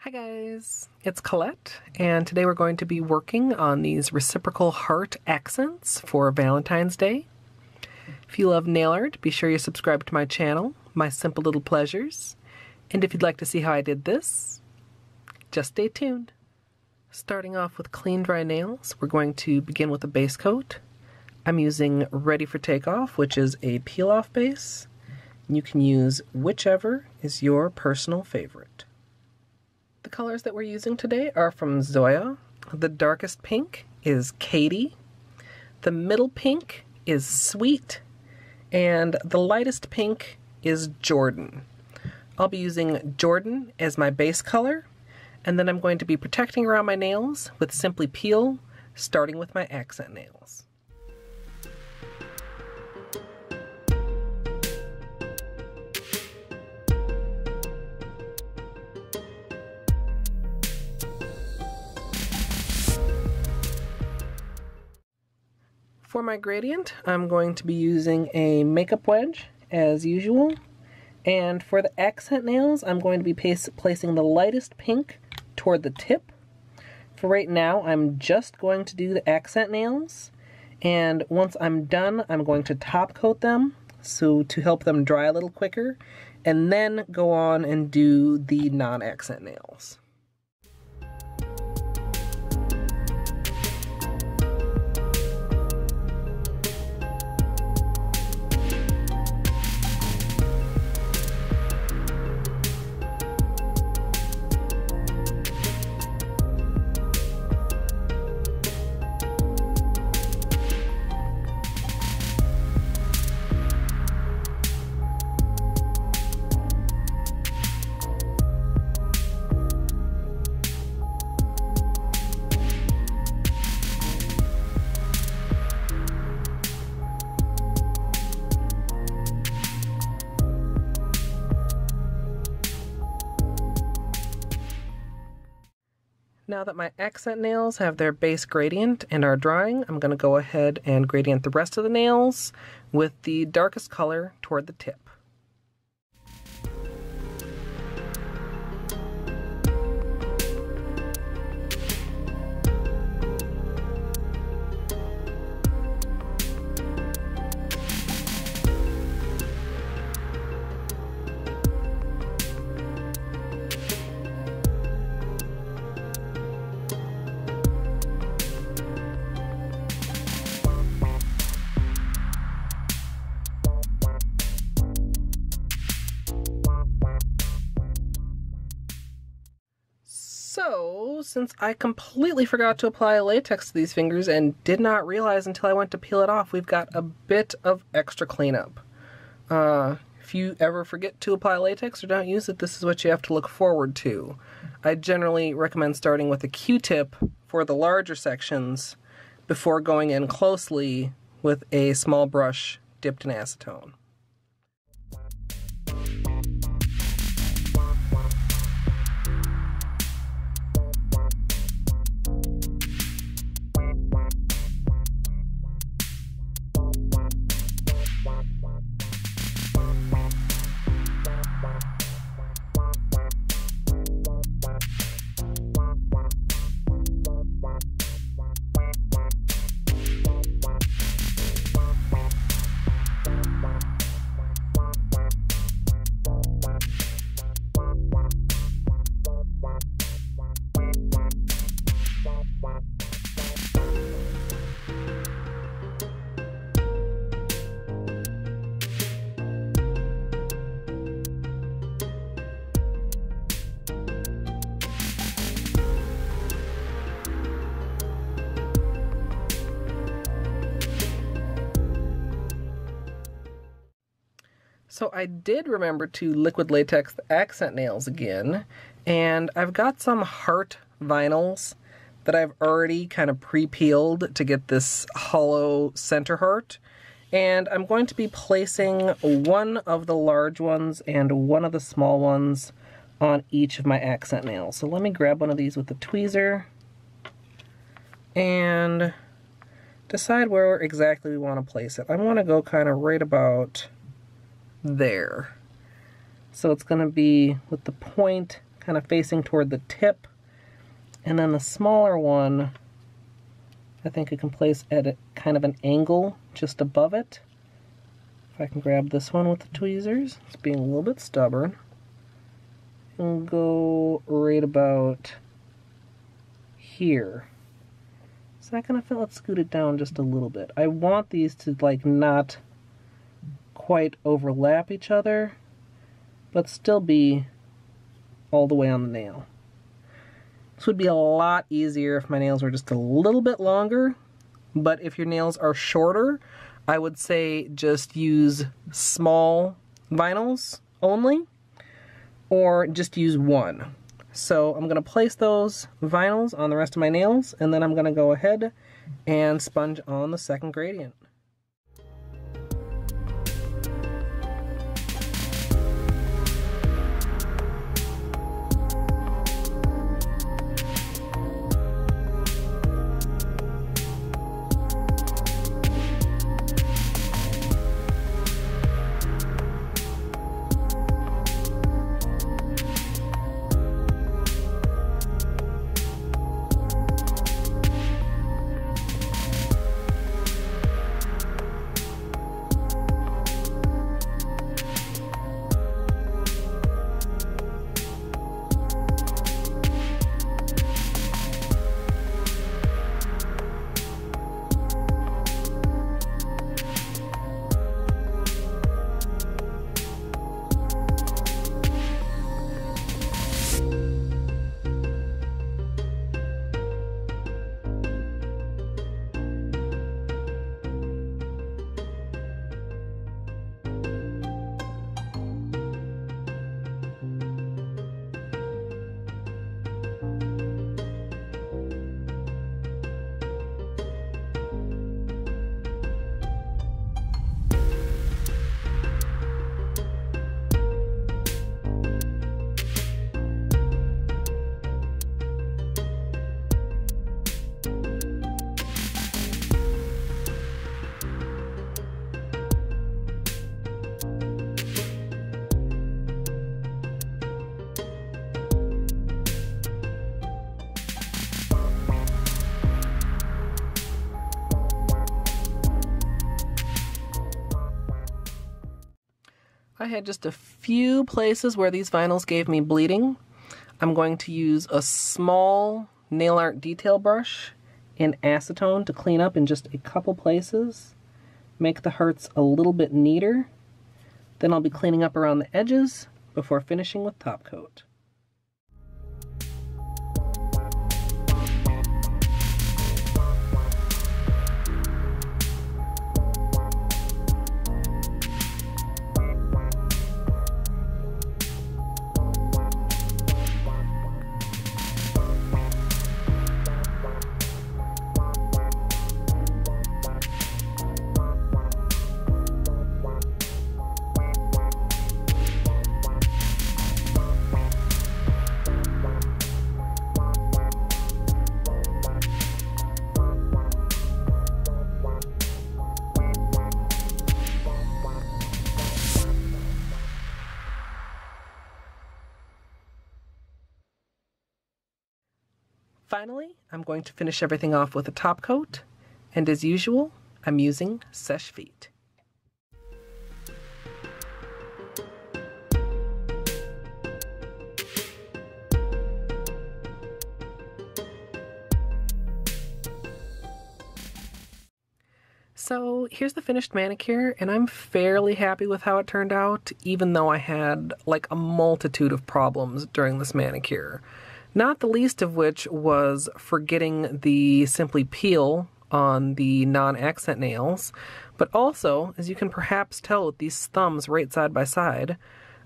Hi guys, it's Colette, and today we're going to be working on these Reciprocal Heart Accents for Valentine's Day. If you love nail art, be sure you subscribe to my channel, My Simple Little Pleasures. And if you'd like to see how I did this, just stay tuned. Starting off with clean dry nails, we're going to begin with a base coat. I'm using Ready for Takeoff, which is a peel-off base. You can use whichever is your personal favorite. The colors that we're using today are from Zoya. The darkest pink is Katie. The middle pink is Sweet. And the lightest pink is Jordan. I'll be using Jordan as my base color, and then I'm going to be protecting around my nails with Simply Peel, starting with my accent nails. For my gradient, I'm going to be using a makeup wedge, as usual. And for the accent nails, I'm going to be placing the lightest pink toward the tip. For right now, I'm just going to do the accent nails. And once I'm done, I'm going to top coat them, so to help them dry a little quicker. And then go on and do the non-accent nails. Now that my accent nails have their base gradient and are drying, I'm going to go ahead and gradient the rest of the nails with the darkest color toward the tip. So, since I completely forgot to apply latex to these fingers and did not realize until I went to peel it off, we've got a bit of extra cleanup. If you ever forget to apply latex or don't use it, this is what you have to look forward to. I generally recommend starting with a Q-tip for the larger sections before going in closely with a small brush dipped in acetone. So I did remember to liquid latex the accent nails again, and I've got some heart vinyls that I've already kind of pre-peeled to get this hollow center heart. And I'm going to be placing one of the large ones and one of the small ones on each of my accent nails. So let me grab one of these with the tweezer and decide where exactly we want to place it. I want to go kind of right about there. So it's going to be with the point kind of facing toward the tip. And then the smaller one, I think I can place at a kind of an angle just above it. If I can grab this one with the tweezers, it's being a little bit stubborn. And go right about here. Is that gonna fit? Let's scoot it down just a little bit. I want these to like not quite overlap each other, but still be all the way on the nail. This would be a lot easier if my nails were just a little bit longer, but if your nails are shorter, I would say just use small vinyls only, or just use one. So I'm going to place those vinyls on the rest of my nails, and then I'm going to go ahead and sponge on the second gradient. I had just a few places where these vinyls gave me bleeding. I'm going to use a small nail art detail brush in acetone to clean up in just a couple places, make the hearts a little bit neater. Then I'll be cleaning up around the edges before finishing with top coat. Finally, I'm going to finish everything off with a top coat, and as usual, I'm using Seche Vite. So here's the finished manicure, and I'm fairly happy with how it turned out, even though I had like a multitude of problems during this manicure. Not the least of which was forgetting the Simply Peel on the non-accent nails, but also, as you can perhaps tell with these thumbs right side by side,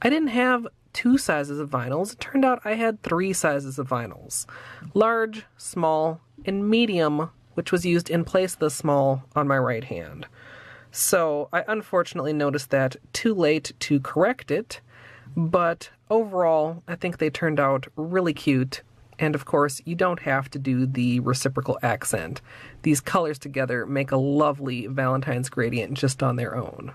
I didn't have 2 sizes of vinyls. It turned out I had 3 sizes of vinyls. Large, small, and medium, which was used in place of the small on my right hand. So I unfortunately noticed that too late to correct it, but overall, I think they turned out really cute. And of course, you don't have to do the reciprocal accent. These colors together make a lovely Valentine's gradient just on their own.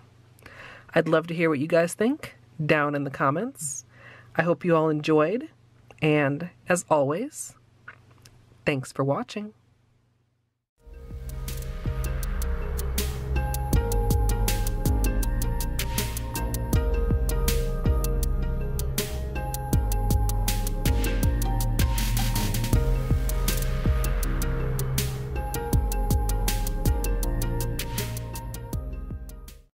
I'd love to hear what you guys think down in the comments. I hope you all enjoyed. And as always, thanks for watching.